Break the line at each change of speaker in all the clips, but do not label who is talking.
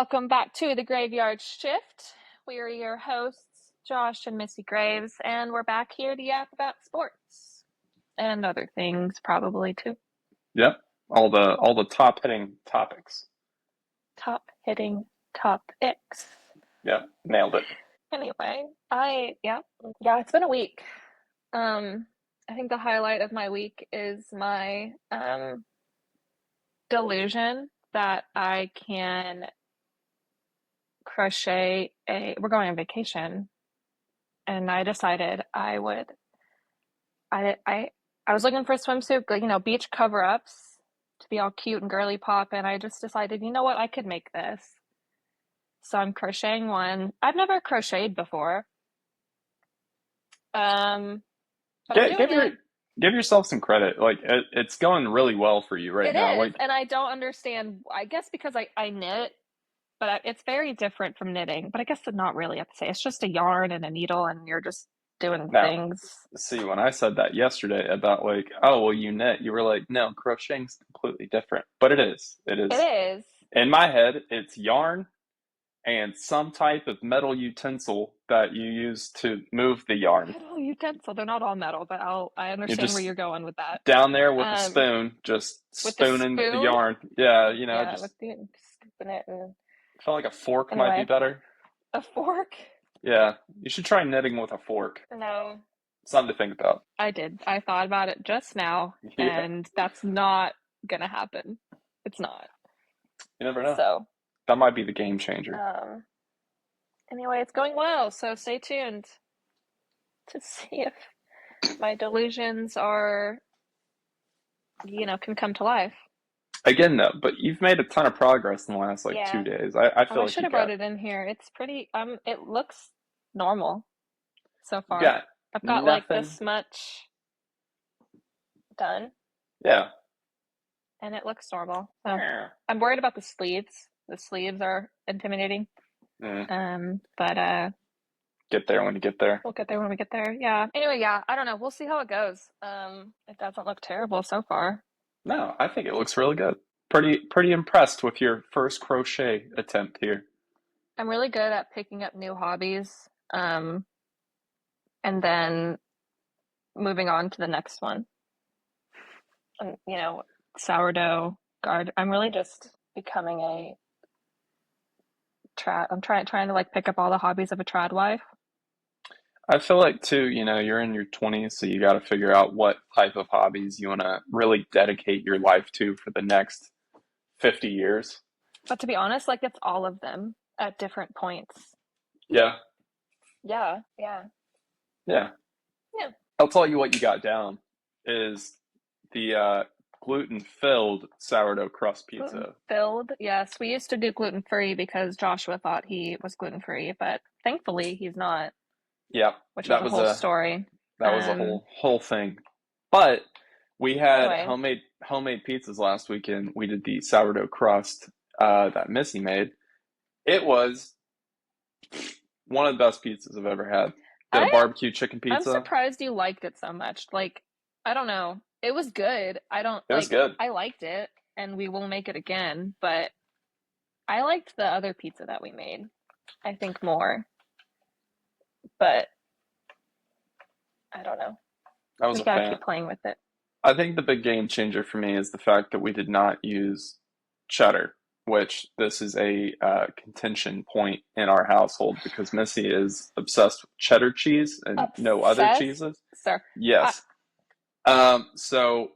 Welcome back to the Graveyard Shift. We are your hosts, Josh and Missy Graves, and we're back here to yap about sports and other things, probably too.
Yep. All the top hitting topics.
Top hitting topics.
Yep. Nailed it.
Anyway, it's been a week. I think the highlight of my week is my delusion that I can crochet we're going on vacation, and I decided I was looking for a swimsuit, beach cover-ups to be all cute and girly pop, and I just decided, you know what, I could make this. So I'm crocheting one. I've never crocheted before. But I'm doing it.
Give yourself some credit. Like it's going really well for you right now.
It is, and I don't understand. I guess because I knit, but it's very different from knitting. But I guess it's not really at the same. It's just a yarn and a needle, and you're just doing things.
See, when I said that yesterday about oh, well, you knit, you were like, no, crocheting's completely different. But it is. It is.
It is.
In my head, it's yarn and some type of metal utensil that you use to move the yarn.
Metal utensil. They're not all metal, but I understand where you're going with that.
Down there with a spoon, just spooning the yarn. Yeah, just
scooping it. And...
I feel like a fork might be better.
A fork?
Yeah, you should try knitting with a fork.
No.
Something to think about.
I did. I thought about it just now, and that's not gonna happen. It's not.
You never know.
So
that might be the game changer.
Anyway, it's going well, so stay tuned to see if my delusions are, can come to life.
Again, though, but you've made a ton of progress in the last 2 days. I feel like
I should have brought it in here. It's pretty. It looks normal so far.
Yeah,
I've got this much done.
Yeah.
And it looks normal. So I'm worried about the sleeves. The sleeves are intimidating. But
get there when you get there.
We'll get there when we get there. Yeah. Anyway, I don't know. We'll see how it goes. It doesn't look terrible so far.
No, I think it looks really good. Pretty impressed with your first crochet attempt here.
I'm really good at picking up new hobbies, and then moving on to the next one. And, sourdough, I'm really just becoming I'm trying to pick up all the hobbies of a trad wife.
I feel like too, you're in your 20s, so you got to figure out what type of hobbies you want to really dedicate your life to for the next 50 years.
But to be honest, it's all of them at different points.
Yeah.
Yeah.
I'll tell you what you got down is the gluten-filled sourdough crust pizza.
Gluten-filled? Yes. We used to do gluten-free because Joshua thought he was gluten-free, but thankfully he's not.
Yeah.
Which was a whole story.
That was a whole thing. But we had homemade pizzas last weekend. We did the sourdough crust that Missy made. It was one of the best pizzas I've ever had. Did a barbecue chicken pizza.
I'm surprised you liked it so much. I don't know. It was good. It was
good.
I liked it, and we will make it again, but I liked the other pizza that we made, I think, more. But I don't know.
We gotta
keep playing with it.
I think the big game changer for me is the fact that we did not use cheddar, which this is a contention point in our household because Missy is obsessed with cheddar cheese and no other cheeses.
Sir.
Yes. So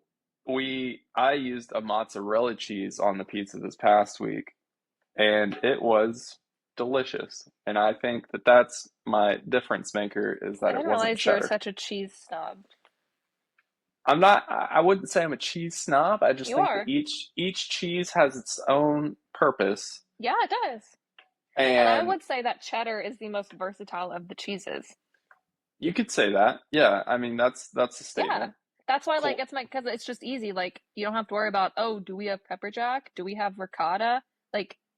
I used a mozzarella cheese on the pizza this past week, and it was delicious. And I think that that's my difference maker is that it wasn't cheddar. I didn't realize
you were such a cheese snob.
I'm not. I wouldn't say I'm a cheese snob. I just think that each cheese has its own purpose.
Yeah, it does. And I would say that cheddar is the most versatile of the cheeses.
You could say that. Yeah, I mean that's a statement.
Yeah. That's why, because it's just easy. You don't have to worry about, do we have pepper jack? Do we have ricotta?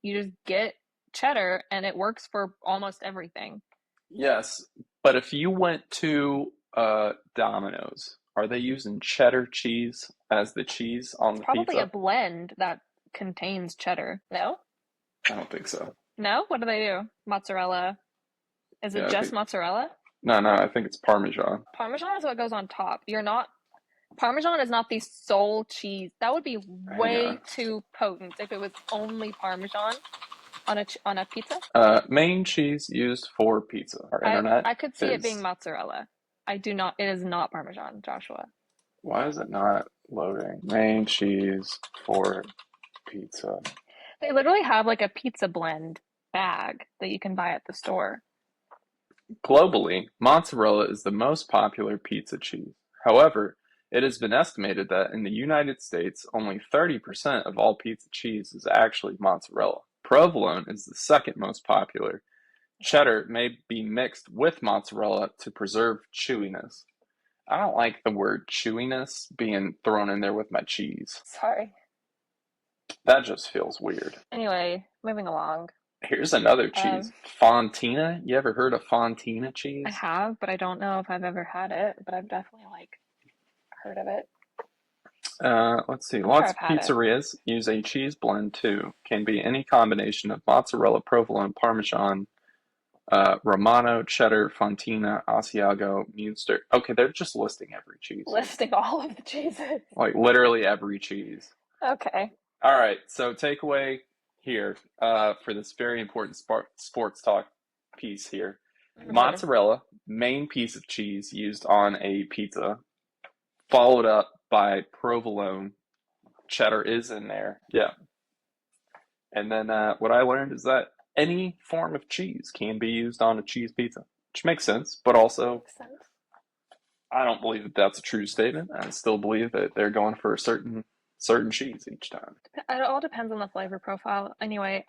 You just get cheddar, and it works for almost everything.
Yes, but if you went to Domino's, are they using cheddar cheese as the cheese on the pizza?
Probably a blend that contains cheddar. No?
I don't think so.
No? What do they do? Mozzarella. Is it
Yeah,
just mozzarella?
no, I think it's Parmesan.
Parmesan is what goes on top. Parmesan is not the sole cheese. That would be
Hang
way
on.
too potent if it was only Parmesan on a pizza.
Main cheese used for pizza. Our internet
I could see it being
is.
mozzarella. I do not. It is not Parmesan, Joshua.
Why is it not loading? Main cheese for pizza.
They literally have like a pizza blend bag that you can buy at the store.
Globally, mozzarella is the most popular pizza cheese. However, it has been estimated that in the United States, only 30% of all pizza cheese is actually mozzarella. Provolone is the second most popular. Cheddar may be mixed with mozzarella to preserve chewiness. I don't like the word chewiness being thrown in there with my cheese.
Sorry.
That just feels weird.
Anyway, moving along.
Here's another cheese. Fontina. You ever heard of Fontina cheese?
I have, but I don't know if I've ever had it, but I've definitely heard of it.
Let's see. Lots of pizzerias use a cheese blend too. Can be any combination of mozzarella, provolone, Parmesan, Romano, cheddar, Fontina, Asiago, Munster. Okay, they're just listing every cheese.
Listing all of the cheeses.
Like literally every cheese.
Okay.
All right, so takeaway here for this very important sports talk piece here. Mozzarella, main piece of cheese used on a pizza, followed up by provolone. Cheddar is in there. Yeah. And then what I learned is that any form of cheese can be used on a cheese pizza, which makes sense, but also I don't believe that that's a true statement. I still believe that they're going for a certain cheese each time.
It all depends on the flavor profile. Anyway,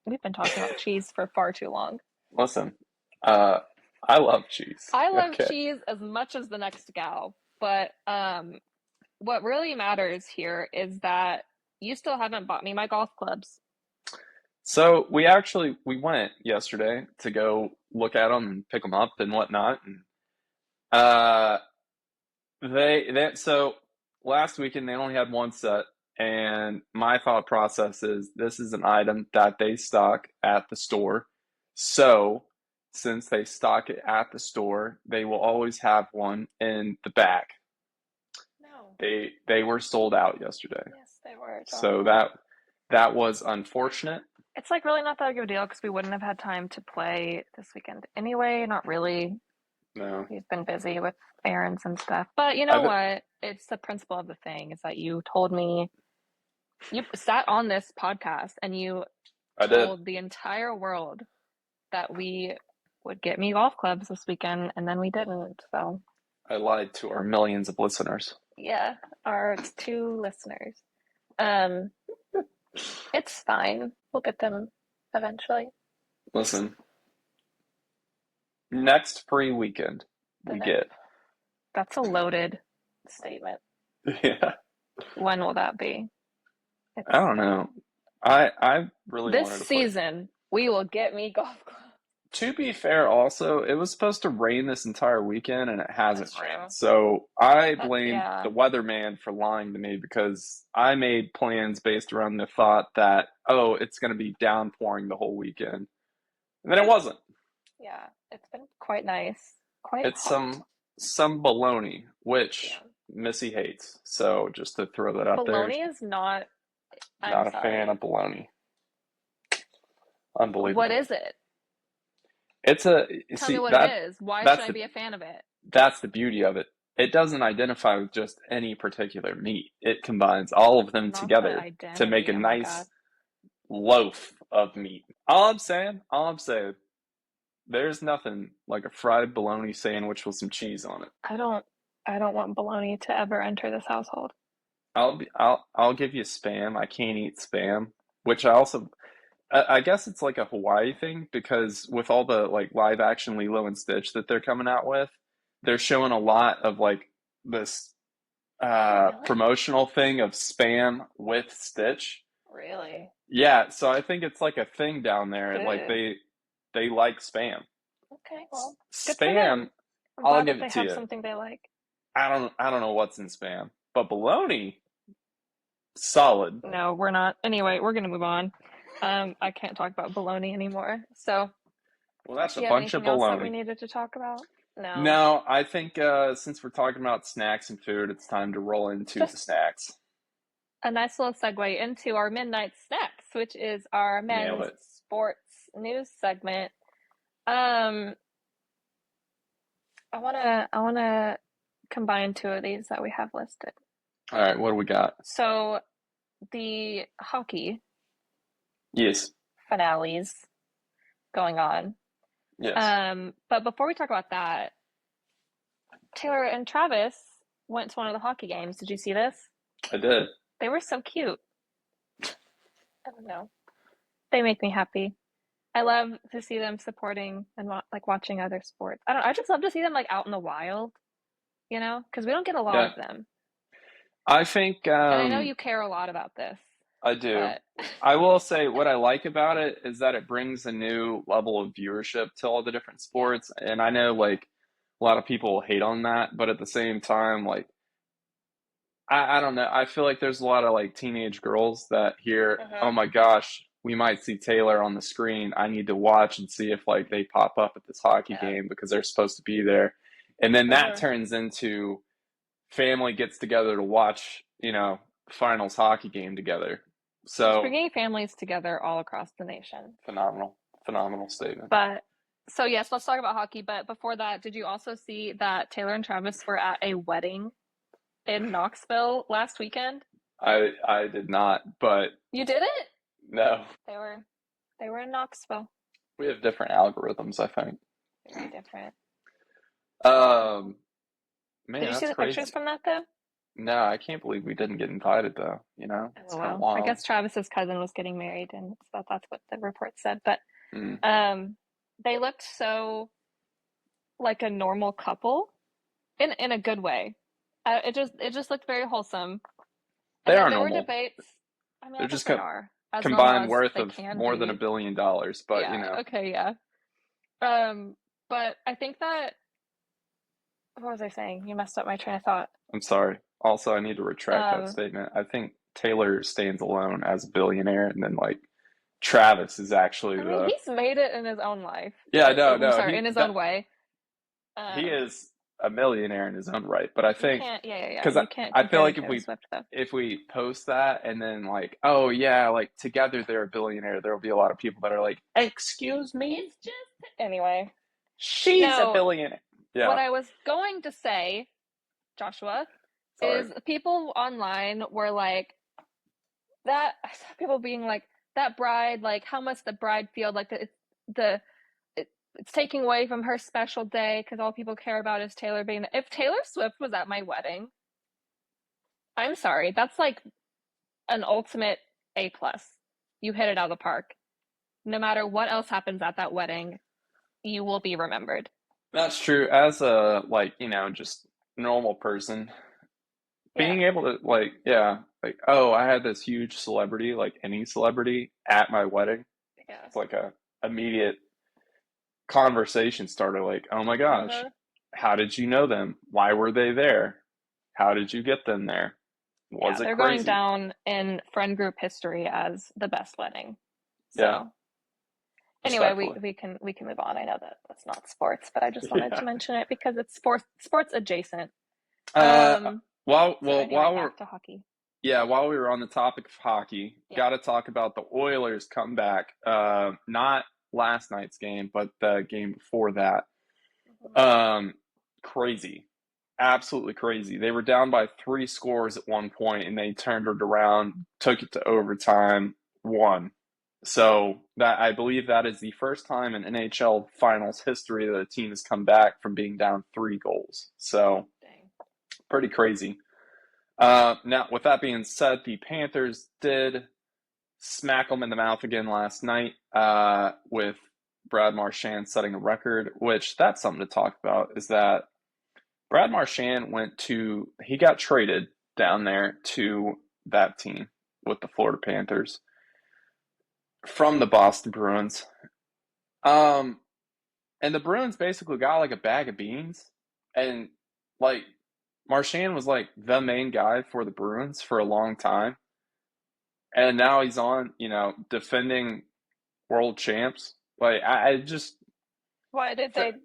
we've been talking about cheese for far too long.
Listen, I love cheese.
I love cheese as much as the next gal, but what really matters here is that you still haven't bought me my golf clubs.
So we went yesterday to go look at them and pick them up and whatnot, and so last weekend they only had one set, and my thought process is this is an item that they stock at the store. So since they stock it at the store, they will always have one in the back.
No.
They were sold out yesterday.
Yes, they were.
So that was unfortunate.
It's really not that big of a deal because we wouldn't have had time to play this weekend anyway. Not really.
No.
He's been busy with errands and stuff. But you know what? It's the principle of the thing is that you told me, you sat on this podcast and you told the entire world that we would get me golf clubs this weekend, and then we didn't. So
I lied to our millions of listeners.
Yeah, our 2 listeners. It's fine. We'll get them eventually.
Listen, next free weekend we get.
That's a loaded statement.
Yeah.
When will that be?
I don't know. I really
this
wanted to
season we will get me golf clubs.
To be fair, also, it was supposed to rain this entire weekend, and it hasn't rained. So I blame the weatherman for lying to me because I made plans based around the thought that, it's going to be downpouring the whole weekend. And then it wasn't.
Yeah, it's been quite nice.
It's hot. some baloney, which Missy hates. So just to throw that out there.
Baloney is not...
I'm not a fan of baloney. Unbelievable.
What is it?
Tell
me what it is. Why should I be a fan of it?
That's the beauty of it. It doesn't identify with just any particular meat. It combines all of them together to make a nice loaf of meat. All I'm saying, there's nothing like a fried bologna sandwich with some cheese on it.
I don't want bologna to ever enter this household.
I'll give you Spam. I can't eat Spam, which I guess it's like a Hawaii thing because with all the live action Lilo and Stitch that they're coming out with, they're showing a lot of this promotional thing of Spam with Stitch.
Really?
Yeah, so I think it's like a thing down there. They like Spam.
Okay, well,
Spam. I'll give it to you.
Something they like.
I don't know what's in Spam, but bologna, solid.
No, we're not. Anyway, we're gonna move on. I can't talk about bologna anymore. So,
Well, that's
do
a
you have
bunch of
anything else that we
baloney.
needed to talk about? No.
No, I think since we're talking about snacks and food, it's time to roll into the
Just
snacks.
a nice little segue into our midnight snacks, which is our
Nailed
men's
it.
sports news segment. Um, I wanna combine two of these that we have listed.
All right, what do we got?
So the hockey
Yes,
finales going on.
yes,
But before we talk about that, Taylor and Travis went to one of the hockey games. Did you see this?
I did.
They were so cute. I don't know. They make me happy. I love to see them supporting and like watching other sports. I don't. I just love to see them like out in the wild, because we don't get a lot
Yeah,
of them.
I think
And I know you care a lot about this,
I do.
but
I will say what I like about it is that it brings a new level of viewership to all the different
yeah.
sports. And I know like a lot of people hate on that, but at the same time, like I don't know. I feel like there's a lot of like teenage girls that hear, oh
Uh-huh.
my gosh, we might see Taylor on the screen. I need to watch and see if like they pop up at this hockey
Yeah.
game because they're supposed to be there. And then that
Uh-huh.
turns into family gets together to watch, finals hockey game together.
It's
So
bringing families together all across the nation.
phenomenal, phenomenal statement.
But so yes, let's talk about hockey. But before that, did you also see that Taylor and Travis were at a wedding in Knoxville last weekend?
I did not, but
You did it?
no,
They were they were in Knoxville.
we have different algorithms, I think.
Very different.
Um,
Did
man,
you see
that's
the pictures
crazy.
from that though?
No, I can't believe we didn't get invited though. It's
Oh
kind of
well. I
wild.
guess Travis's cousin was getting married and that's what the report said. But
Mm.
um they looked so like a normal couple in a good way. It just looked very wholesome.
They
And
are
there were
normal.
debates. I mean,
They're
I guess
just
they are as normal
combined
as
worth
they
of
can
more than a
be.
billion dollars, but
Yeah, okay, yeah. Um, but I think that what was I saying? You messed up my train of thought.
I'm sorry. Also, I need to retract that
Um,
statement. I think Taylor stands alone as a billionaire, and then like Travis is actually
I mean,
the
he's made it in his own life.
yeah, no,
I'm
no,
sorry, in his own way.
he
Um,
is a millionaire in his own right. But I
you
think
can't, yeah, yeah, yeah.
because
You can't
I feel
compare to
like
Taylor Swift though.
if we post that and then like oh yeah like together they're a billionaire, there will be a lot of people that are like excuse me,
It's just anyway.
she's a
No,
billionaire.
what
Yeah,
I was going to say, Joshua,
sorry.
is people online were like that. I saw people being like that bride, like how must the bride feel like the it's taking away from her special day because all people care about is Taylor being. If Taylor Swift was at my wedding, I'm sorry, that's like an ultimate A plus. You hit it out of the park. No matter what else happens at that wedding, you will be remembered.
That's true. As a like just normal person,
Yeah,
being able to like yeah like oh I had this huge celebrity like any celebrity at my wedding,
yeah.
it's like a immediate conversation starter like oh my gosh,
Uh-huh.
how did you know them, why were they there, how did you get them there,
Yeah,
was it
they're going
crazy?
down in friend group history as the best wedding.
Yeah,
So anyway,
respectfully.
we can move on. I know that that's not sports, but I just wanted
Yeah.
to mention it because it's sports adjacent.
uh
Um,
well
anyway,
while we're
back to hockey.
yeah while we were on the topic of hockey,
Yeah.
got to talk about the Oilers comeback, not last night's game but the game before that.
Mhm.
Um, Crazy, absolutely crazy. They were down by three scores at one point, and they turned it around, took it to overtime, won. So that I believe that is the first time in NHL Finals history that a team has come back from being down 3 goals. So
Dang.
pretty crazy. Now, with that being said, the Panthers did smack them in the mouth again last night with Brad Marchand setting a record, which that's something to talk about, is that Brad Marchand he got traded down there to that team with the Florida Panthers from the Boston Bruins. Um, and the Bruins basically got like a bag of beans. And like Marchand was like the main guy for the Bruins for a long time. And now he's on, defending world champs. Like I just
Why did
fe-
they?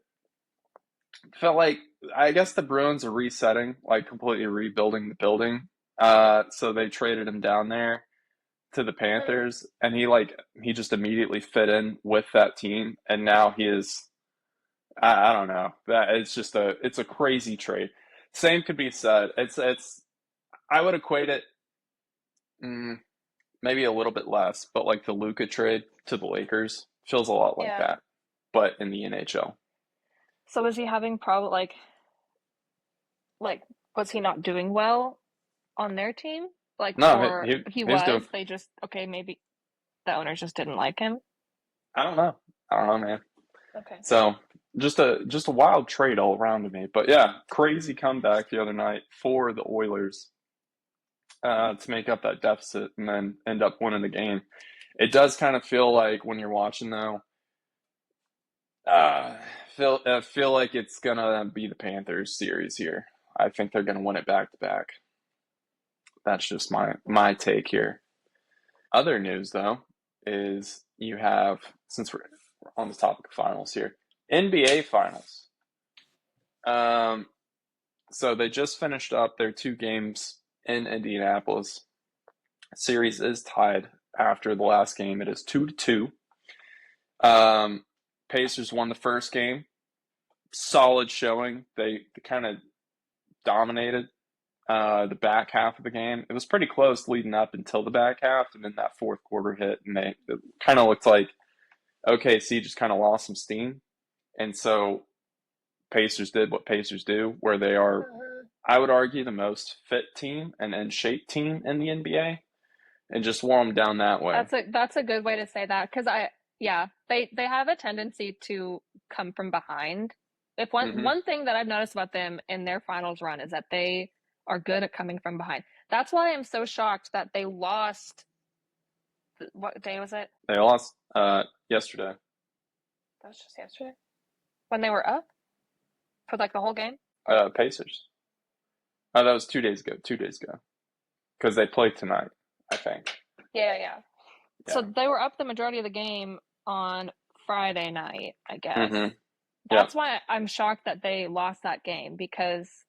felt like I guess the Bruins are resetting, like completely rebuilding the building. So they traded him down there to the Panthers, and he just immediately fit in with that team, and now he is. I don't know. That it's a crazy trade. Same could be said. It's I would equate it maybe a little bit less, but like the Luka trade to the Lakers feels a lot like
Yeah.
that, but in the NHL.
So was he having problem like was he not doing well on their team? Like,
No,
or he
he was doing.
was, they just okay, maybe the owners just didn't like him.
I don't know. I don't know, man.
Okay.
So just a wild trade all around to me. But yeah, crazy comeback the other night for the Oilers to make up that deficit and then end up winning the game. It does kind of feel like when you're watching though, uh, feel like it's gonna be the Panthers series here. I think they're gonna win it back to back. That's just my take here. Other news though is you have since we're on the topic of finals here, NBA finals. Um, so they just finished up their two games in Indianapolis. Series is tied after the last game. It is 2-2. Um, Pacers won the first game. Solid showing. They kind of dominated the back half of the game. It was pretty close leading up until the back half, and then that fourth quarter hit, and it kind of looked like OKC just kind of lost some steam. And so Pacers did what Pacers do, where they are, I would argue, the most fit team and in shape team in the NBA, and just wore them down that way.
That's a good way to say that because yeah, they have a tendency to come from behind. If
Hmm.
one thing that I've noticed about them in their finals run is that they are good at coming from behind. That's why I'm so shocked that they lost. What day was it?
They lost yesterday.
That was just yesterday when they were up for like the whole game.
Pacers. Oh, that was 2 days ago. 2 days ago, because they play tonight, I think.
Yeah, yeah. So
Yeah.
they were up the majority of the game on Friday night, I guess.
Hmm. Yeah.
That's why I'm shocked that they lost that game because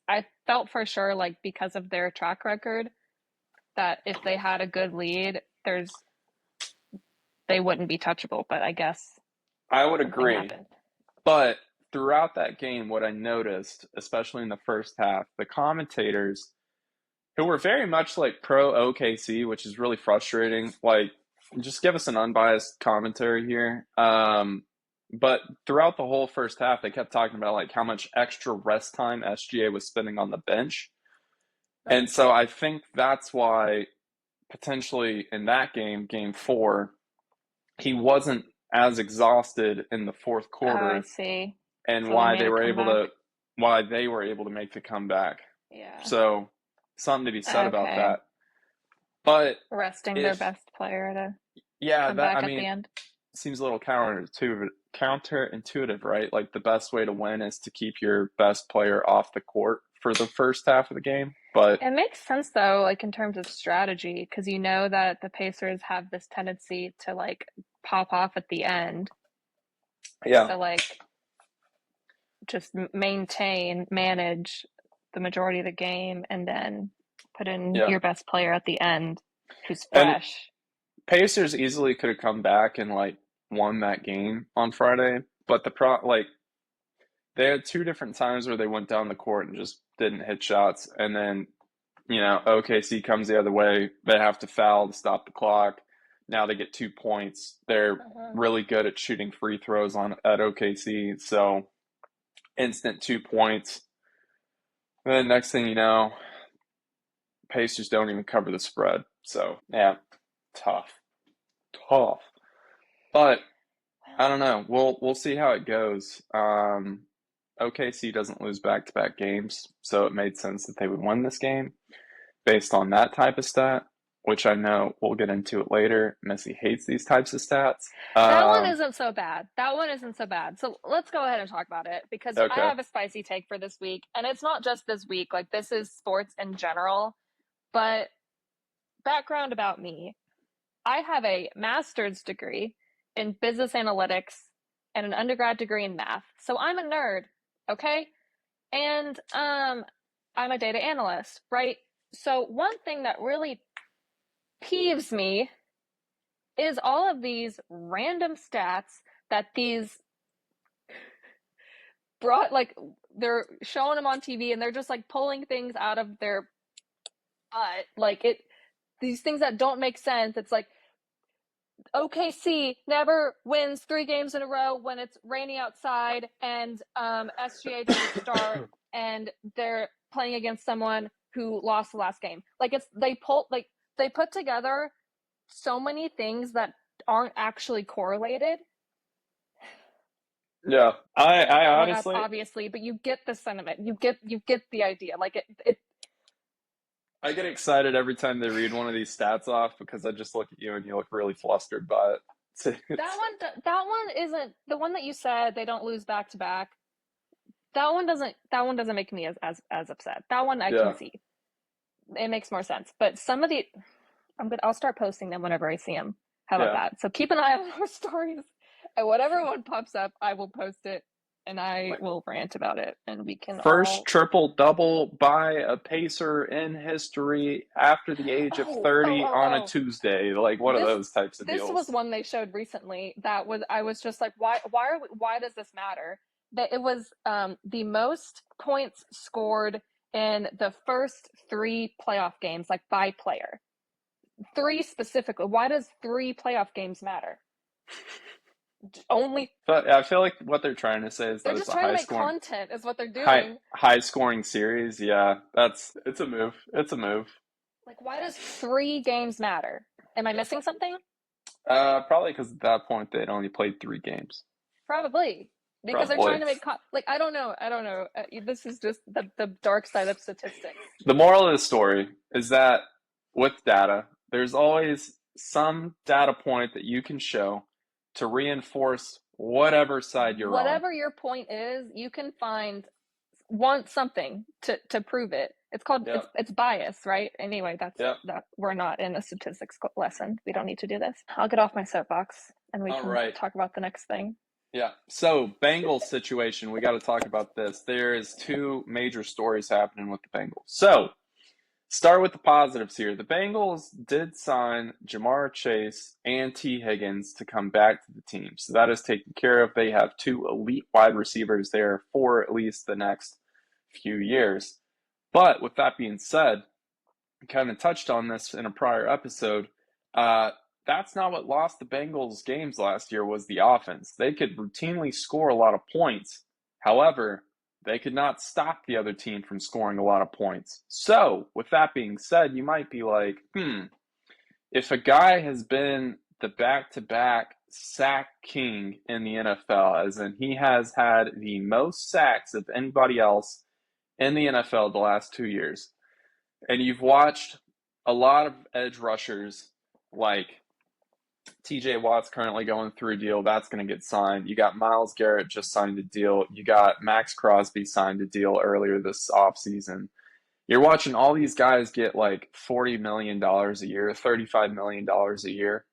I felt for sure, like, because of their track record, that if they had a good lead, they wouldn't be touchable. But I guess
I would
something
agree.
happened.
But throughout that game, what I noticed, especially in the first half, the commentators who were very much like pro OKC, which is really frustrating. Like, just give us an unbiased commentary here. But throughout the whole first half, they kept talking about like how much extra rest time SGA was spending on the bench. And so I think that's why potentially in that game, game four, he wasn't as exhausted in the fourth
Oh, I
quarter
see.
and
So they made a comeback.
why they were able to make the comeback.
Yeah.
So something to be said about
Okay.
that. But
Resting their
if
best player to
yeah,
come
that I
back at the
mean
end.
seems a little counterintuitive, right? Like the best way to win is to keep your best player off the court for the first half of the game. But
It makes sense though, like in terms of strategy, because you know that the Pacers have this tendency to like pop off at the end.
yeah,
So like just manage the majority of the game, and then put in
yeah.
your best player at the end who's
And
fresh.
Pacers easily could have come back and like won that game on Friday, but they had two different times where they went down the court and just didn't hit shots, and then OKC comes the other way. They have to foul to stop the clock. Now they get 2 points. They're really good at shooting free throws at OKC, so instant 2 points. And then next thing you know, Pacers don't even cover the spread. So yeah, tough, tough. But I don't know. We'll see how it goes. OKC doesn't lose back-to-back games, so it made sense that they would win this game based on that type of stat, which I know we'll get into it later. Missy hates these types of stats.
That one isn't so bad. That one isn't so bad. So let's go ahead and talk about it because I
Okay.
have a spicy take for this week, and it's not just this week. Like this is sports in general, but background about me. I have a master's degree in business analytics and an undergrad degree in math. So I'm a nerd, okay? And I'm a data analyst, right? So one thing that really peeves me is all of these random stats that these brought, like, they're showing them on TV and they're just like pulling things out of their butt, like these things that don't make sense. It's like OKC never wins 3 games in a row when it's raining outside, and SGA doesn't start, and they're playing against someone who lost the last game. Like they put together so many things that aren't actually correlated.
Yeah, I honestly,
obviously, but you get the sentiment. You get the idea. Like it.
I get excited every time they read one of these stats off because I just look at you and you look really flustered by it.
That one isn't the one that you said they don't lose back to back. That one doesn't make me as upset. That one I can see. It makes more sense. But some of the I'll start posting them whenever I see them. How about that? So keep an eye on our stories. And whatever one pops up, I will post it and I will rant about it, and we can
first triple-double by a Pacer in history after the age of 30 on a Tuesday. Like, what are those types of deals?
This was one they showed recently that I was just like, why does this matter? That it was the most points scored in the first 3 playoff games, like by player. 3 specifically. Why does 3 playoff games matter? Only.
But I feel like what they're trying to say is
they're
that
just
it's
trying
a
to make content is what they're doing.
High scoring series. Yeah, it's a move. It's a move.
Like, why does 3 games matter? Am I missing something?
Probably because at that point they'd only played 3 games.
Probably because they're trying to make like I don't know. This is just the dark side of statistics.
The moral of the story is that with data, there's always some data point that you can show to reinforce whatever side you're on.
Whatever your point is, you can find something to prove it. It's called it's bias, right? Anyway, that's that we're not in a statistics lesson. We don't need to do this. I'll get off my soapbox and we can talk about the next thing.
Yeah. So Bengals situation, we got to talk about this. There is 2 major stories happening with the Bengals. So start with the positives here. The Bengals did sign Ja'Marr Chase and T. Higgins to come back to the team. So that is taken care of. They have 2 elite wide receivers there for at least the next few years. But with that being said, I kind of touched on this in a prior episode. That's not what lost the Bengals games last year was the offense. They could routinely score a lot of points. However, they could not stop the other team from scoring a lot of points. So, with that being said, you might be like, if a guy has been the back-to-back sack king in the NFL, as in he has had the most sacks of anybody else in the NFL the last 2 years, and you've watched a lot of edge rushers like TJ Watt's currently going through a deal. That's going to get signed. You got Myles Garrett just signed a deal. You got Max Crosby signed a deal earlier this offseason. You're watching all these guys get like $40 million a year, $35 million a year.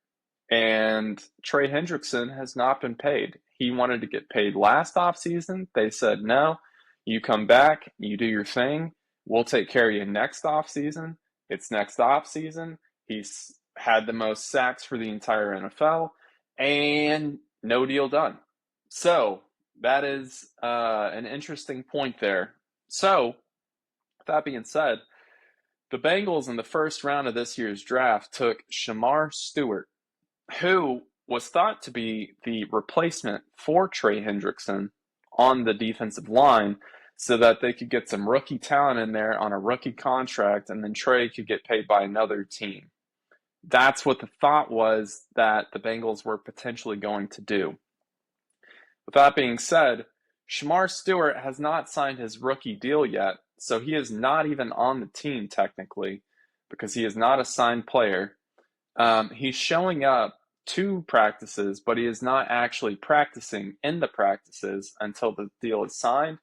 And Trey Hendrickson has not been paid. He wanted to get paid last offseason. They said, no, you come back, you do your thing. We'll take care of you next offseason. It's next offseason. He's had the most sacks for the entire NFL, and no deal done. So that is an interesting point there. So, with that being said, the Bengals in the first round of this year's draft took Shemar Stewart, who was thought to be the replacement for Trey Hendrickson on the defensive line so that they could get some rookie talent in there on a rookie contract, and then Trey could get paid by another team. That's what the thought was that the Bengals were potentially going to do. With that being said, Shemar Stewart has not signed his rookie deal yet, so he is not even on the team technically because he is not a signed player. He's showing up to practices, but he is not actually practicing in the practices until the deal is signed.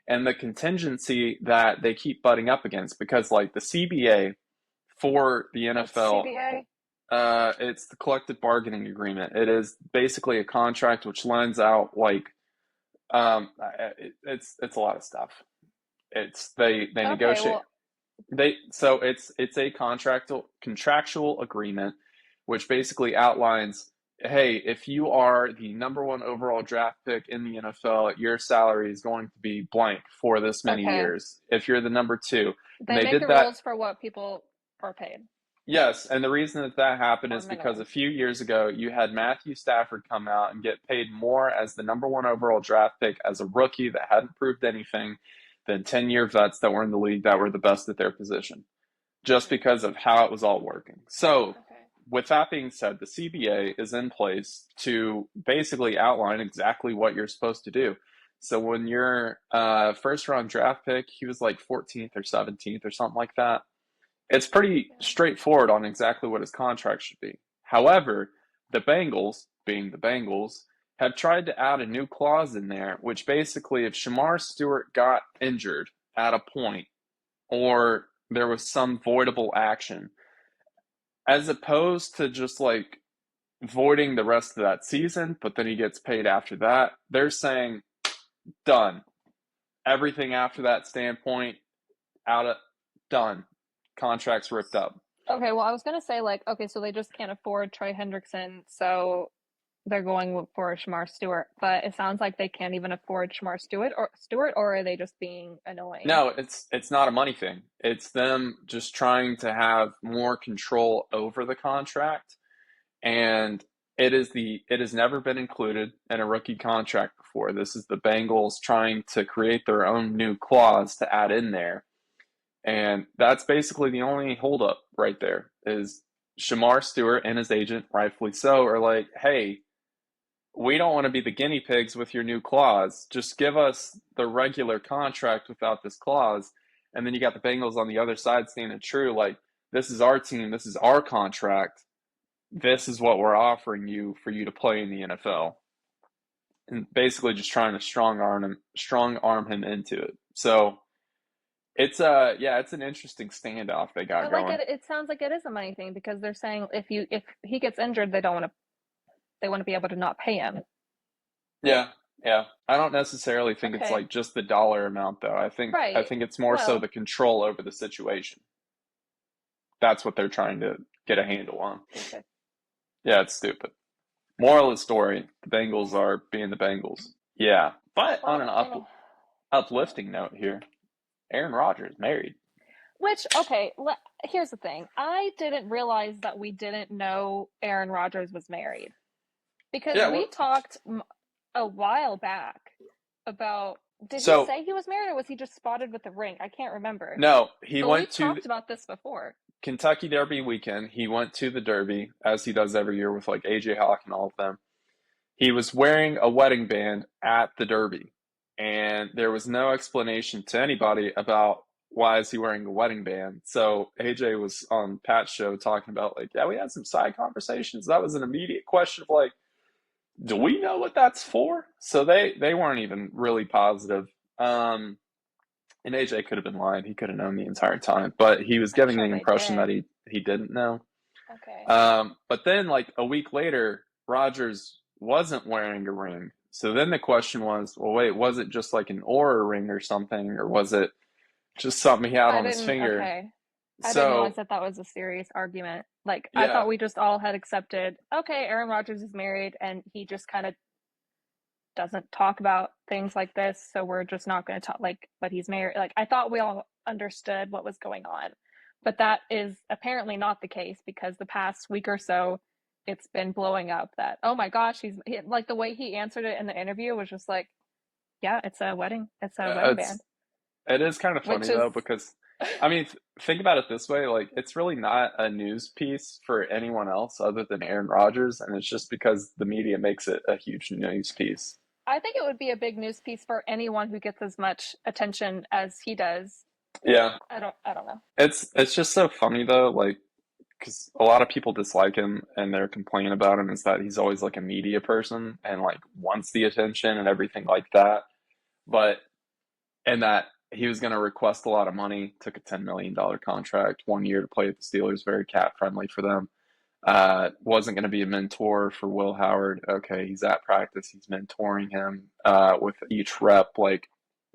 And the contingency that they keep butting up against, because like the CBA for the
What's
NFL.
CBA?
It's the collective bargaining agreement. It is basically a contract which lines out like it's a lot of stuff. They
Okay,
negotiate.
well,
It's a contractual agreement which basically outlines, hey, if you are the number one overall draft pick in the NFL, your salary is going to be blank for this many
okay.
years. If you're the number two, and
They
they
make
did
the
that.
rules for what people are paid
Yes, and the reason that that happened
or
is because a
minimum.
few years ago you had Matthew Stafford come out and get paid more as the number one overall draft pick as a rookie that hadn't proved anything than 10-year vets that were in the league that were the best at their position, just because of how it was all working. So,
Okay.
with that being said, the CBA is in place to basically outline exactly what you're supposed to do. So when your first round draft pick, he was like 14th or 17th or something like that. It's pretty
Yeah.
straightforward on exactly what his contract should be. However, the Bengals, being the Bengals, have tried to add a new clause in there, which basically, if Shemar Stewart got injured at a point or there was some voidable action, as opposed to just like voiding the rest of that season, but then he gets paid after that, they're saying, done. Everything after that standpoint, out of done. Contracts ripped up.
Okay, well, I was gonna say like, okay, so they just can't afford Trey Hendrickson, so they're going for Shemar Stewart, but it sounds like they can't even afford Stewart, or are they just being annoying?
No, it's not a money thing. It's them just trying to have more control over the contract, and it has never been included in a rookie contract before. This is the Bengals trying to create their own new clause to add in there. And that's basically the only holdup right there is Shemar Stewart and his agent, rightfully so, are like, hey, we don't want to be the guinea pigs with your new clause. Just give us the regular contract without this clause. And then you got the Bengals on the other side standing true, like, this is our team, this is our contract, this is what we're offering you for you to play in the NFL. And basically just trying to strong arm him into it. So it's an interesting standoff they got
But like
going.
it sounds like it is a money thing because they're saying if he gets injured, they want to be able to not pay him.
Yeah, yeah. I don't necessarily think it's
Okay,
like just the dollar amount though. I
right.
think it's more so
Well,
the control over the situation. That's what they're trying to get a handle on.
stupid.
Yeah, it's stupid. Moral of the story, the Bengals are being the Bengals. Yeah. But on
Well,
an
what?
uplifting note here, Aaron Rodgers married.
Which, okay, here's the thing. I didn't realize that we didn't know Aaron Rodgers was married because
Yeah,
we
what
talked a while back about. Did he
so
say he was married or was he just spotted with a ring? I can't remember.
no, he
But
went
we've
to
talked about this before.
Kentucky Derby weekend. He went to the Derby as he does every year with like AJ Hawk and all of them. He was wearing a wedding band at the Derby, and there was no explanation to anybody about why is he wearing a wedding band. So AJ was on Pat's show talking about like, yeah, we had some side conversations. That was an immediate question of like, do we know what that's for? So they weren't even really positive. And AJ could have been lying. He could have known the entire time, but he was
I'm
giving
sure
the
they
impression that
did.
he didn't know.
Okay.
But then, like a week later, Rodgers wasn't wearing a ring. So then the question was, well, wait, was it just like an Aura ring or something, or was it just something he had
I
on his
didn't,
finger?
okay. I didn't realize
So
that that was a serious argument. Like, I
yeah,
thought we just all had accepted, okay, Aaron Rodgers is married and he just kind of doesn't talk about things like this, so we're just not going to talk like but he's married. Like I thought we all understood what was going on. But that is apparently not the case because the past week or so it's been blowing up that oh my gosh, like the way he answered it in the interview was just like, yeah, it's a wedding. It's a wedding
it's
band,
it is kind of
which
funny
is
though because I mean, think about it this way: like it's really not a news piece for anyone else other than Aaron Rodgers, and it's just because the media makes it a huge news piece.
I think it would be a big news piece for anyone who gets as much attention as he does.
Yeah,
I don't know.
it's just so funny though, like because a lot of people dislike him and their complaint about him is that he's always like a media person and like wants the attention and everything like that. But and that he was going to request a lot of money, took a $10 million contract, 1 year to play with the Steelers, very cap friendly for them. Wasn't going to be a mentor for Will Howard. Okay, he's at practice. He's mentoring him with each rep. Like,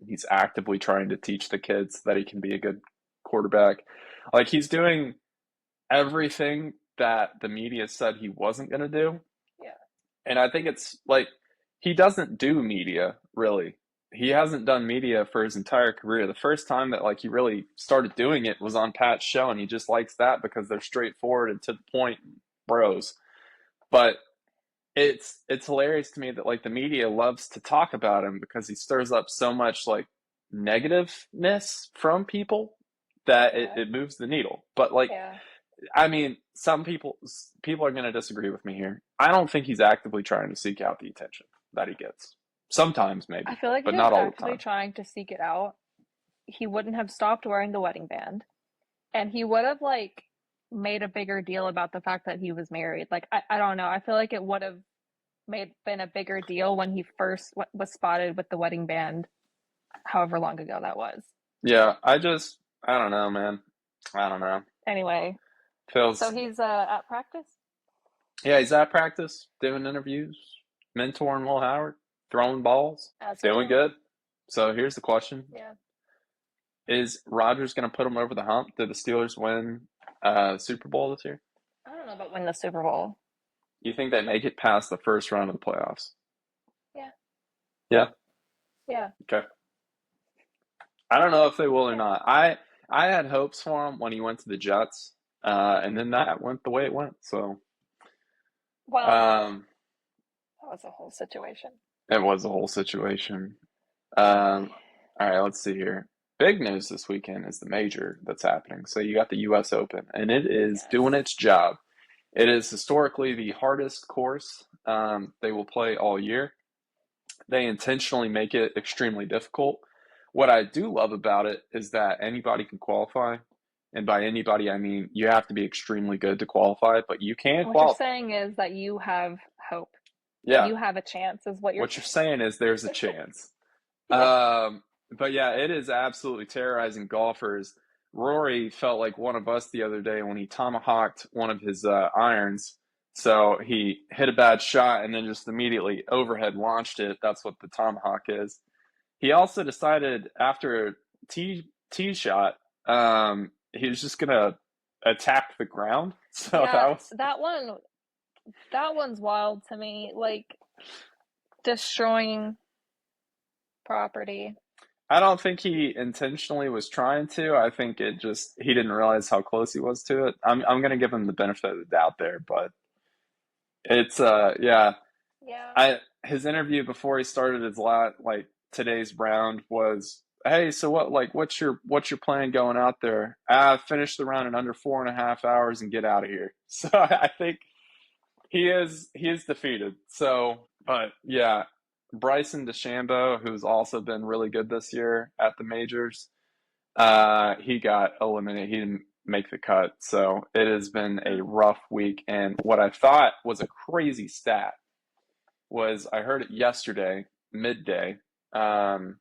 he's actively trying to teach the kids that he can be a good quarterback. Like, he's doing everything that the media said he wasn't going to do.
Yeah.
And I think it's like, he doesn't do media, really. He hasn't done media for his entire career. The first time that like he really started doing it was on Pat's show, and he just likes that because they're straightforward and to the point, bros. But it's hilarious to me that like the media loves to talk about him because he stirs up so much like negativeness from people that it moves the needle. But like, I mean, some people are going to disagree with me here. I don't think he's actively trying to seek out the attention that he gets. Sometimes maybe,
I feel like
but
if he was
not all the
actively
time.
trying to seek it out, he wouldn't have stopped wearing the wedding band, and he would have like made a bigger deal about the fact that he was married. Like I don't know. I feel like it would have been a bigger deal when he first was spotted with the wedding band, however long ago that was.
Yeah, I don't know, man. I don't know.
Anyway,
Feels.
so he's at practice?
Yeah, he's at practice, doing interviews, mentoring Will Howard, throwing balls, doing good. So here's the question.
Yeah.
Is Rodgers going to put him over the hump? Did the Steelers win Super Bowl this year?
I don't know about win the Super Bowl.
You think they make it past the first round of the playoffs?
Yeah.
Yeah?
Yeah.
Okay. I don't know if they will or not. I had hopes for him when he went to the Jets, and then that went the way it went. So,
well, that was a whole situation.
It was a whole situation. All right, let's see here. Big news this weekend is the major that's happening. So you got the U.S. Open, and it is doing its job. It is historically the hardest course they will play all year. They intentionally make it extremely difficult. What I do love about it is that anybody can qualify. And by anybody, I mean you have to be extremely good to qualify, but you can qualify.
What you're saying is that you have hope.
Yeah.
You have a chance is what you're saying.
What you're saying is there's a chance. But yeah, it is absolutely terrorizing golfers. Rory felt like one of us the other day when he tomahawked one of his irons. So he hit a bad shot and then just immediately overhead launched it. That's what the tomahawk is. He also decided after a tee shot, he was just gonna attack the ground. So
yeah, that one's wild to me. Like destroying property.
I don't think he intentionally was trying to. I think he didn't realize how close he was to it. I'm gonna give him the benefit of the doubt there, but it's yeah.
Yeah.
His interview before he started his today's round was, hey, so what's your plan going out there? Finish the round in under 4.5 hours and get out of here. So I think he is defeated. So, but yeah, Bryson DeChambeau, who's also been really good this year at the majors, he got eliminated. He didn't make the cut. So it has been a rough week. And what I thought was a crazy stat was I heard it yesterday, midday. The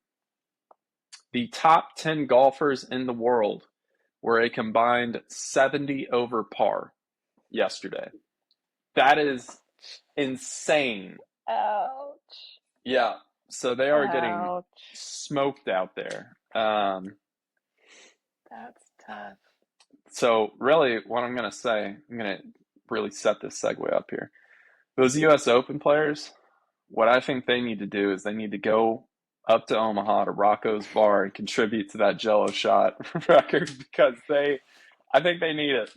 top 10 golfers in the world were a combined 70 over par yesterday. That is insane.
Ouch.
Yeah. So they are getting smoked out there.
That's tough.
So really what I'm going to say, I'm going to really set this segue up here. Those U.S. Open players, what I think they need to do is they need to go up to Omaha to Rocco's Bar and contribute to that Jello shot record because I think they need it.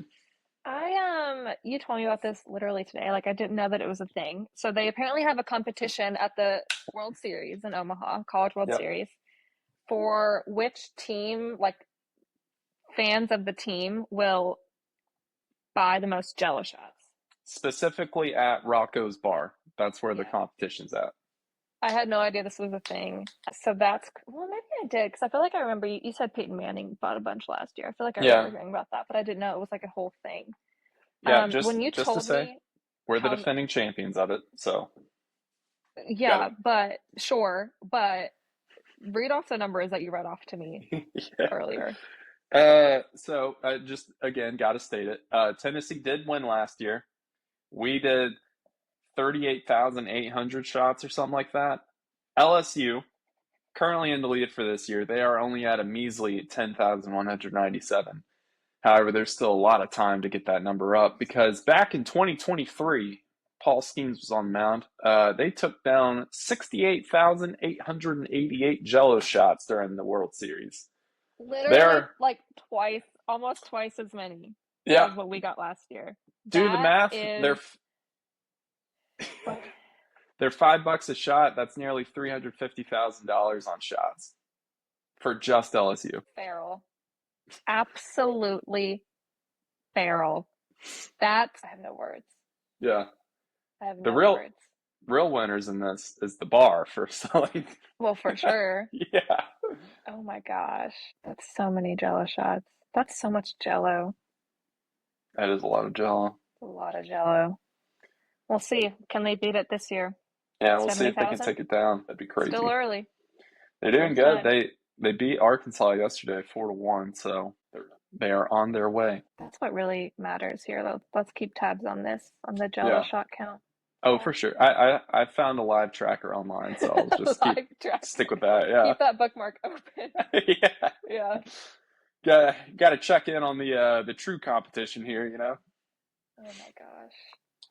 You told me about this literally today. Like I didn't know that it was a thing. So they apparently have a competition at the World Series in Omaha, College World Series, for which team, like fans of the team will buy the most Jello shots.
Specifically at Rocco's Bar. That's where the competition's at.
I had no idea this was a thing. So maybe I did, because I feel like I remember you said Peyton Manning bought a bunch last year. I feel like I remember hearing about that, but I didn't know it was like a whole thing.
Yeah,
when you
just
told
to say,
me
we're the defending champions of it, so.
Yeah, but read off the numbers that you read off to me
Yeah.
earlier.
So just again, got to state it. Tennessee did win last year. We did 38,800 shots or something like that. LSU, currently in the lead for this year, they are only at a measly 10,197. However, there's still a lot of time to get that number up because back in 2023, Paul Skeens was on the mound. They took down 68,888 Jello shots during the World Series.
Literally
They're,
like twice, almost twice as many
yeah,
as what we got last year.
do the
That
math.
is
They're $5 a shot. That's nearly $350,000 on shots for just LSU.
feral. Absolutely feral. That's, I have no words.
Yeah.
I have
The
no
real
words.
real winners in this is the bar for selling.
Well, for sure.
Yeah.
Oh my gosh. That's so many Jello shots. That's so much Jello.
That is a lot of Jello.
A lot of Jello. We'll see. Can they beat it this year?
Yeah, we'll see if they can
70,000?
take it down. That'd be
Still
crazy.
early.
They're doing
Still
good.
time.
They beat Arkansas yesterday 4-1, so they are on their way.
That's what really matters here. Let's keep tabs on this, on the Jello
Yeah.
shot count.
Oh, for sure. I found a live tracker online, so I'll just
Live tracker.
stick with that. Yeah.
Keep that bookmark open.
Yeah.
Yeah.
Gotta check in on the true competition here, you know?
Oh my gosh.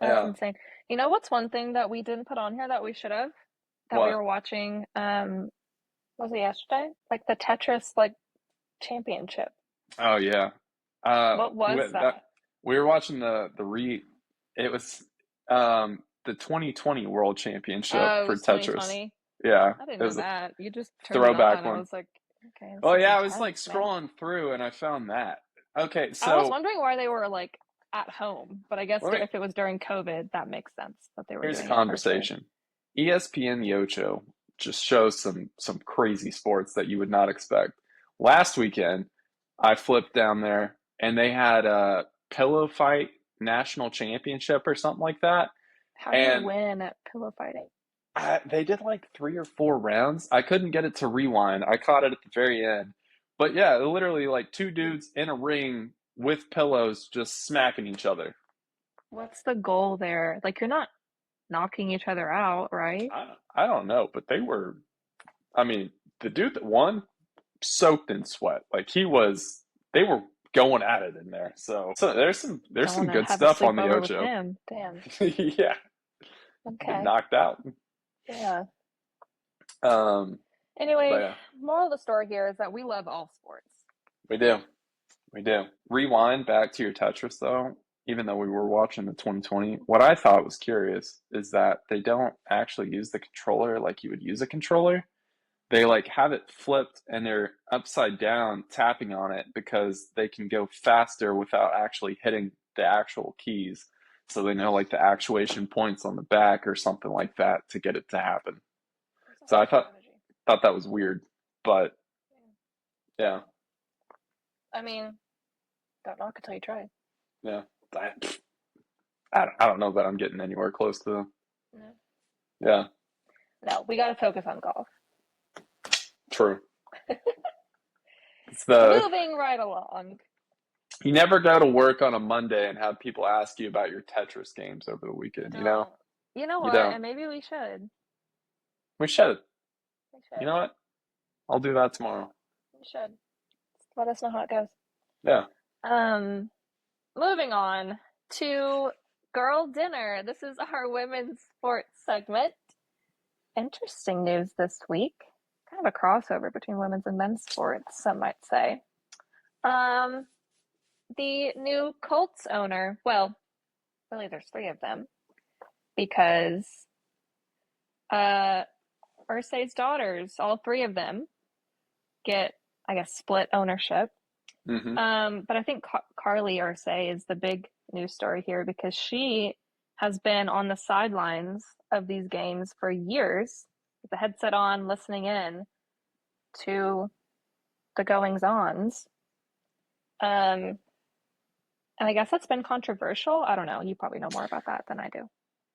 That's
Yeah.
insane. You know what's one thing that we didn't put on here that we should have? That we
What?
were watching, was it yesterday? Like the Tetris like championship.
Oh yeah.
What was that?
We were watching it was the 2020 World Championship
Oh, it
for
was
Tetris.
2020.
Yeah.
I didn't
It
know
was a
that. You just turned it
throwback
on. I
one.
was like, okay, this
Oh
is
yeah, I was like
intense, man.
scrolling through and I found that. Okay,
I was
so
wondering why they were like at home, but I guess
let me
if it was during COVID, that makes sense that they were
here's a
doing it virtually.
conversation. ESPN the Ocho just shows some crazy sports that you would not expect. Last weekend, I flipped down there and they had a pillow fight national championship or something like that.
How do you
And
win at pillow fighting?
they did like 3 or 4 rounds. I couldn't get it to rewind. I caught it at the very end. But yeah, literally like two dudes in a ring with pillows just smacking each other.
What's the goal there? Like you're not knocking each other out, right?
I don't know, but I mean, the dude that won soaked in sweat. Like they were going at it in there. So there's
Don't
some
want to
good
have a
stuff on the
sleepover with
Ocho.
him. Damn.
Yeah, get
Okay.
knocked out.
Yeah.
Um, but
Anyway,
yeah,
moral of the story here is that we love all sports.
we do. We do. Rewind back to your Tetris though, even though we were watching the 2020, what I thought was curious is that they don't actually use the controller like you would use a controller. They like have it flipped and they're upside down tapping on it because they can go faster without actually hitting the actual keys. So they know like the actuation points on the back or something like that to get it to happen.
There's a
So
whole
I
strategy.
thought that was weird, but yeah,
I mean, don't knock until you try.
yeah. I don't know that I'm getting anywhere close to them.
No.
Yeah,
No, we got to focus on golf.
true. It's the
Moving right along.
you never go to work on a Monday and have people ask you about your Tetris games over the weekend, you know?
You know
You
what?
don't.
And maybe we should.
We should.
We
You
should.
know what? I'll do that tomorrow.
We should. Let us know how it goes.
Yeah.
Moving on to girl dinner. This is our women's sports segment. Interesting news this week. Kind of a crossover between women's and men's sports, some might say. The new Colts owner, well, really there's 3 of them, because Irsay's daughters, all 3 of them, get, I guess, split ownership. But I think Carly Irsay is the big news story here because she has been on the sidelines of these games for years with the headset on, listening in to the goings-ons. And I guess that's been controversial. I don't know. You probably know more about that than I do.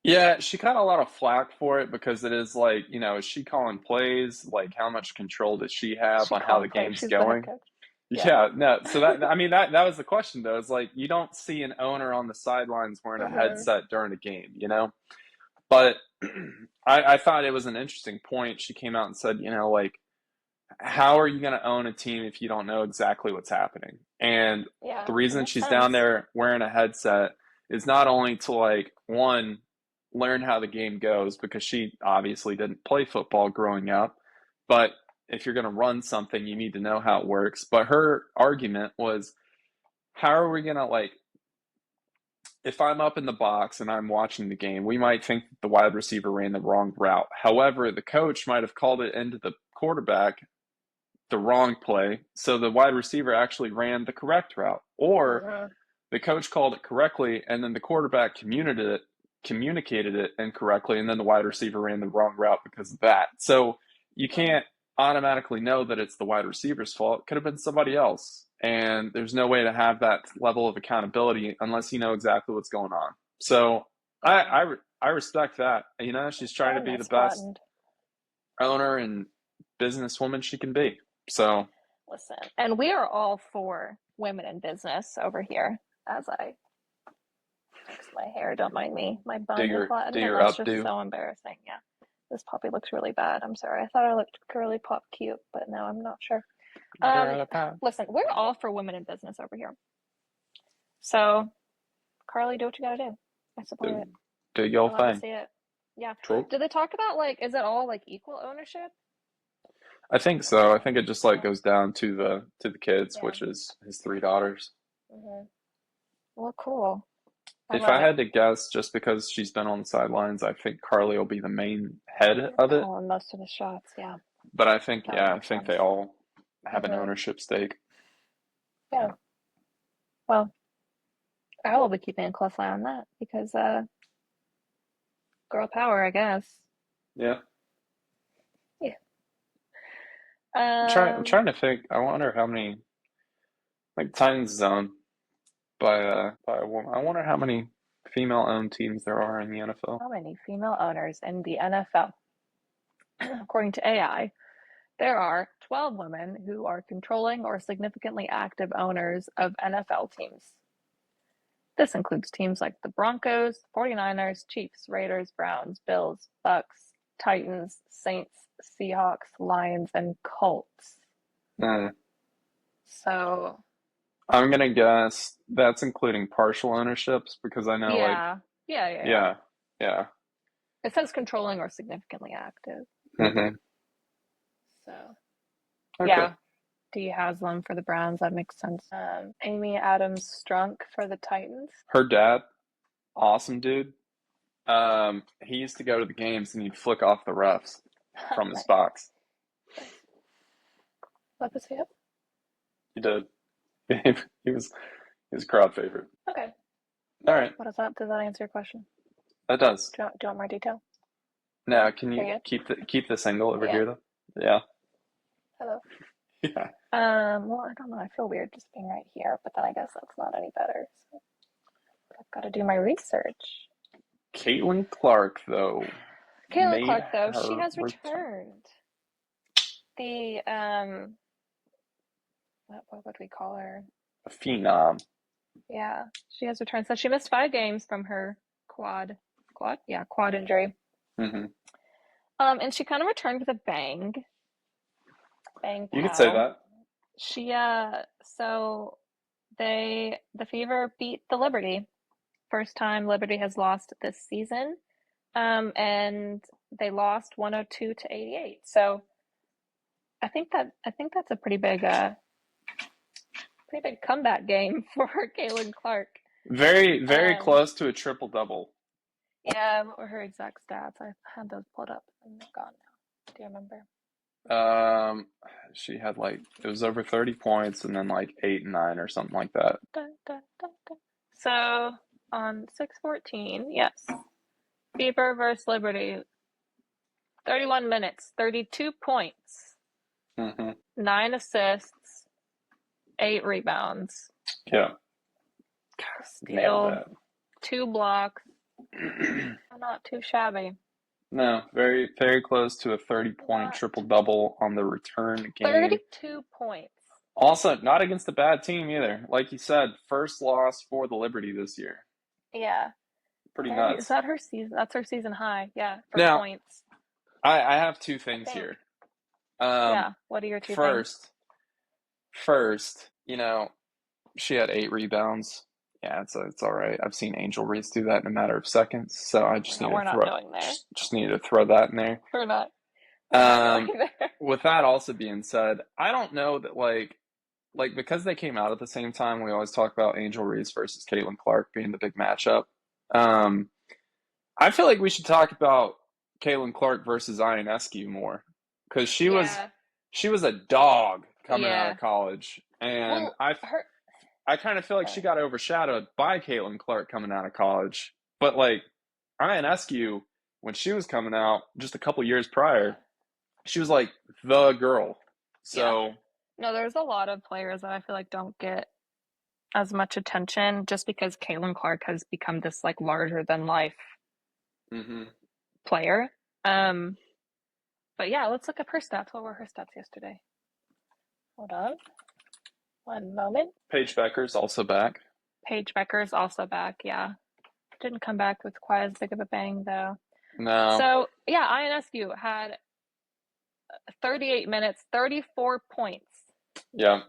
Yeah, she got a lot of flack for it because it is like, is she calling plays? Like, how much control does she have
She
on how
calling
the
plays.
game's
She's the head
going?
coach. Yeah.
Yeah, no. So I mean, that was the question though. Is like you don't see an owner on the sidelines wearing a
Mm-hmm.
headset during a game, But I thought it was an interesting point. She came out and said, like, how are you going to own a team if you don't know exactly what's happening? And
Yeah,
the
it
reason
makes
she's down
sense.
there wearing a headset is not only to like one learn how the game goes because she obviously didn't play football growing up, but if you're going to run something, you need to know how it works. But her argument was, how are we going to like if I'm up in the box and I'm watching the game, we might think that the wide receiver ran the wrong route. However, the coach might have called it into the quarterback the wrong play, so the wide receiver actually ran the correct route. Or
Mm-hmm.
the coach called it correctly, and then the quarterback communicated it incorrectly, and then the wide receiver ran the wrong route because of that. So you can't automatically know that it's the wide receiver's fault. It could have been somebody else. And there's no way to have that level of accountability unless you know exactly what's going on. So I
Yeah.
I, I respect that. She's trying to be the
Fairness
best
flattened.
owner and businesswoman she can be. So
Listen, and we are all for women in business over here. As I fix my hair, don't mind me. My
do
bun is
your do
flattened, and
your
that's just
updo.
so embarrassing. Yeah, this puppy looks really bad. I'm sorry. I thought I looked curly pop cute, but now I'm not sure.
You're
Um,
out of power.
listen, we're all for women in business over here. So, Carly, do what you gotta do. I support it.
Do
I
your
love to
thing.
see it. Yeah.
True.
Do they talk about like, is it all like equal ownership?
I think so. I think it just like
Yeah.
goes down to the kids,
Yeah.
which is his three daughters.
Mm-hmm. Well, cool. I
If
love
I
it.
had to guess, just because she's been on the sidelines, I think Carly will be the main head
You're
of it.
calling most of the shots. Yeah,
But I think,
that would
yeah, I
make
think
sense.
they all have an
Mm-hmm.
ownership stake.
Yeah. Well, I will be keeping a close eye on that because girl power, I guess.
Yeah.
Yeah.
I'm trying to think. I wonder how many like Titans zone by a woman. I wonder how many female owned teams there are in the NFL.
How many female owners in the NFL? According to AI, there are 12 women who are controlling or significantly active owners of NFL teams. This includes teams like the Broncos, 49ers, Chiefs, Raiders, Browns, Bills, Bucks, Titans, Saints, Seahawks, Lions, and Colts.
Mm.
So,
I'm gonna guess that's including partial ownerships because I know like
yeah.
yeah, yeah.
It says controlling or significantly active.
Hmm.
So,
Okay.
yeah. D Haslam for the Browns. That makes sense. Amy Adams Strunk for the Titans.
Her dad, awesome dude. He used to go to the games and he'd flick off the refs from his
Nice.
box.
Nice. Love to see it.
He did. He was a crowd favorite.
Okay.
All right,
What is that? Does that answer your question?
that does.
Do you want more detail?
Now, can you
You're good?
keep the single over
Yeah.
here though? Yeah.
Hello.
Yeah.
Well, I don't know. I feel weird just being right here, but then I guess that's not any better. So I've got to do my research.
Caitlin Clark though
Caitlin
made
Clark, though, she
her
has
return.
returned. The what would we call her?
A phenom.
Yeah, she has returned. So she missed 5 games from her quad injury.
Hmm.
And she kind of returned with a bang. Bang
You could say
pow.
that.
She so the Fever beat the Liberty. First time Liberty has lost this season. And they lost 102-88. So I think that's a pretty big comeback game for Caitlin Clark.
Very, very
Um,
close to a triple double.
yeah, what were her exact stats? I had those pulled up and they're gone now. Do you remember?
Um, she had like it was over 30 points and then like 8 and 9 or something like that.
Dun, dun, dun, dun. So on 6/14, yes, Fever versus Liberty, 31 minutes, 32 points,
Hmm.
9 assists, 8 rebounds,
Yeah, nailed
steal,
that.
2 blocks, Not too shabby.
No, very, very close to a 30-point
Not
triple-double on the return game.
32 points.
Also, not against a bad team either. Like you said, first loss for the Liberty this year.
Yeah.
Pretty
30, is
nuts.
that her season? That's her season high. Yeah, for
Now,
points.
I have two
I
things
think.
here. Um,
Yeah. What are your two things?
first, she had 8 rebounds. Yeah, it's all right. I've seen Angel Reese do that in a matter of seconds, so I just need to
We're not going there.
just need to throw that in there.
We're not. We're not going there.
With that also being said, I don't know that like because they came out at the same time, we always talk about Angel Reese versus Caitlin Clark being the big matchup. Um, I feel like we should talk about Caitlin Clark versus Ionescu more because she was a dog coming out of college, and
Well,
I kind of feel like she got overshadowed by Caitlin Clark coming out of college. But like Ionescu, when she was coming out just a couple years prior, she was like the girl. So
no, there's a lot of players that I feel like don't get as much attention just because Caitlin Clark has become this like larger than life player. But yeah, let's look up her stats. What were her stats yesterday? Hold on. One moment.
Paige Bueckers also back.
Paige Bueckers also back, yeah. Didn't come back with quite as big of a bang though.
No.
So yeah, Ionescu had 38 minutes, 34 points.
Yeah.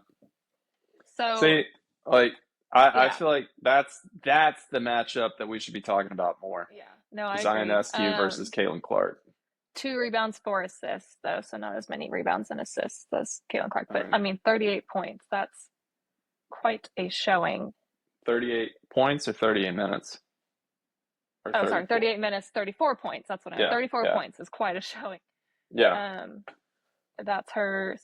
So
see, like I feel like that's the matchup that we should be talking about more.
Yeah. No, I agree.
Ionescu versus Caitlin Clark.
2 rebounds, 4 assists, though, so not as many rebounds and assists as Caitlin Clark. But I mean, 38 points. That's quite a showing.
38 points or 38 minutes?
Or sorry, 38 minutes, 34 points. That's what I meant. 34 points is quite a showing.
Yeah.
That's her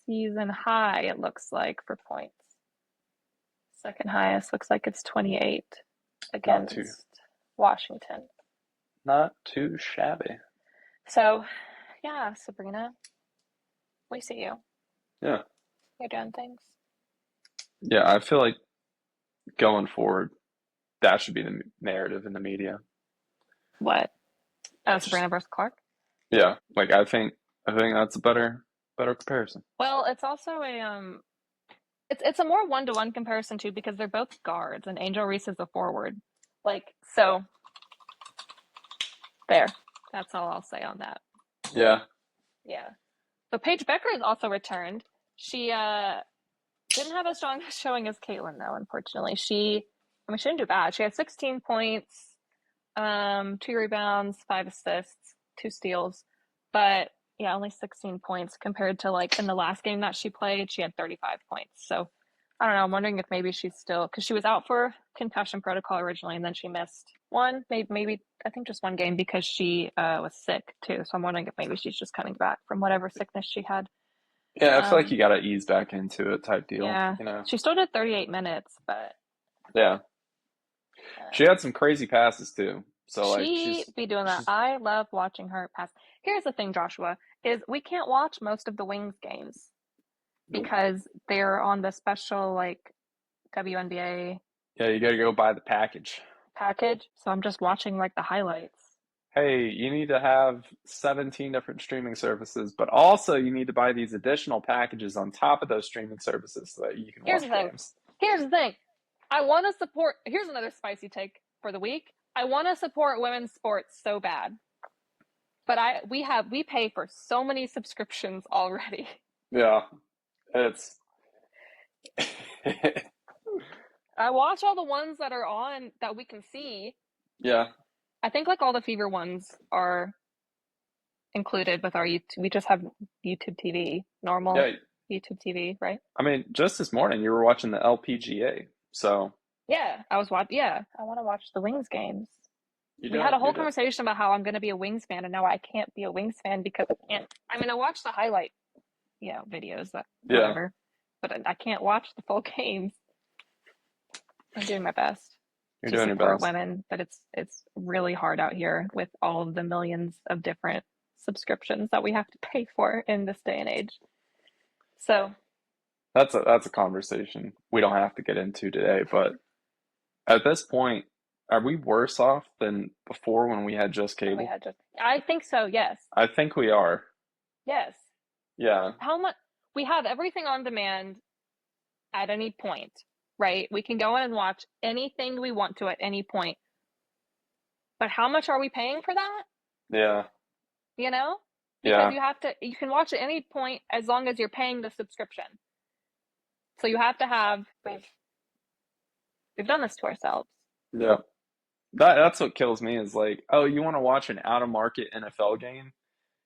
season high, it looks like, for points. Second highest looks like it's 28 against Washington.
Not too shabby.
So, yeah, Sabrina, we see you.
Yeah.
You're doing things.
Yeah, I feel like going forward, that should be the narrative in the media.
What? Oh, Sabrina versus Clark?
Yeah, like I think that's a better comparison.
Well, it's also it's a more one-to-one comparison too because they're both guards and Angel Reese is a forward. Like, so there. That's all I'll say on that.
Yeah.
Yeah. So Paige Bueckers also returned. She didn't have as strong showing as Caitlin though, unfortunately. She didn't do bad. She had 16 points, 2 rebounds, 5 assists, 2 steals. But yeah, only 16 points compared to like in the last game that she played, she had 35 points. So I don't know. I'm wondering if maybe she's still, because she was out for concussion protocol originally, and then she missed maybe I think just one game because she was sick too. So I'm wondering if maybe she's just coming back from whatever sickness she had.
Yeah, I feel like you got to ease back into it type deal.
Yeah. She still did 38 minutes, but.
Yeah. She had some crazy passes too. So
she be doing that. I love watching her pass. Here's the thing, Joshua, is we can't watch most of the Wings games because they're on the special like WNBA.
Yeah, you got to go buy the package.
So I'm just watching like the highlights.
Hey, you need to have 17 different streaming services, but also you need to buy these additional packages on top of those streaming services so that you can watch games.
Here's the thing. I want to support. Here's another spicy take for the week. I want to support women's sports so bad, but we pay for so many subscriptions already.
Yeah, it's.
I watch all the ones that are on that we can see.
Yeah.
I think like all the Fever ones are included with our YouTube. We just have YouTube TV, normal YouTube TV, right?
I mean, just this morning you were watching the LPGA, so.
Yeah, I was watching. Yeah, I want to watch the Wings games. We had a whole conversation about how I'm going to be a Wings fan, and now I can't be a Wings fan because I can't. I mean, I watch the highlight, videos, whatever, but I can't watch the full games. I'm doing my best.
You're doing your best.
Women, but it's really hard out here with all of the millions of different subscriptions that we have to pay for in this day and age. So
that's a conversation we don't have to get into today, but at this point, Are we worse off than before when we had just
And we
cable?
had just, I think so, yes.
I think we are.
Yes.
Yeah.
How much, we have everything on demand at any point, right? We can go in and watch anything we want to at any point. But how much are we paying for that?
Yeah.
You know? Because
Yeah.
you can watch at any point as long as you're paying the subscription. So you have to have, we've done this to ourselves.
Yeah. That's what kills me is like, oh, you want to watch an out of market NFL game?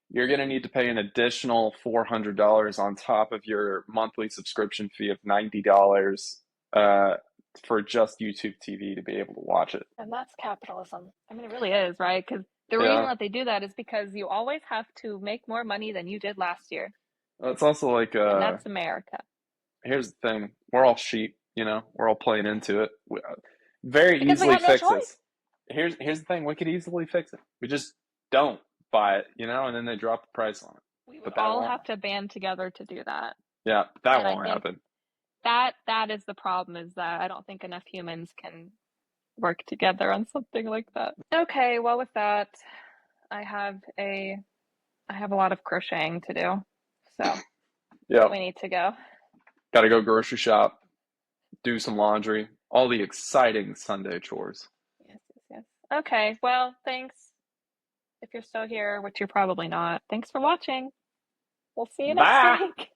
You're gonna need to pay an additional $400 on top of your monthly subscription fee of $90 uh, for just YouTube TV to be able to watch it.
And that's capitalism. I mean, it really is, right? Because the reason
Yeah.
that they do that is because you always have to make more money than you did last year.
It's also like
And that's America.
here's the thing. We're all sheep, you know. We're all playing into it. Very
Because we
easily
have no
fix
choice.
this. Here's the thing. We could easily fix it. We just don't buy it, you know, and then they drop the price on it.
We would
But that
all
won't.
have to band together to do that.
Yeah, that
And I
won't
think
happen.
that is the problem, is that I don't think enough humans can work together on something like that. Okay, well with that, I have a lot of crocheting to do. So
Yeah,
we need to go.
got to go grocery shop, do some laundry, all the exciting Sunday chores.
Yes, yes, yes. Okay, well, thanks if you're still here, which you're probably not. Thanks for watching. We'll see you next
Bye.
week.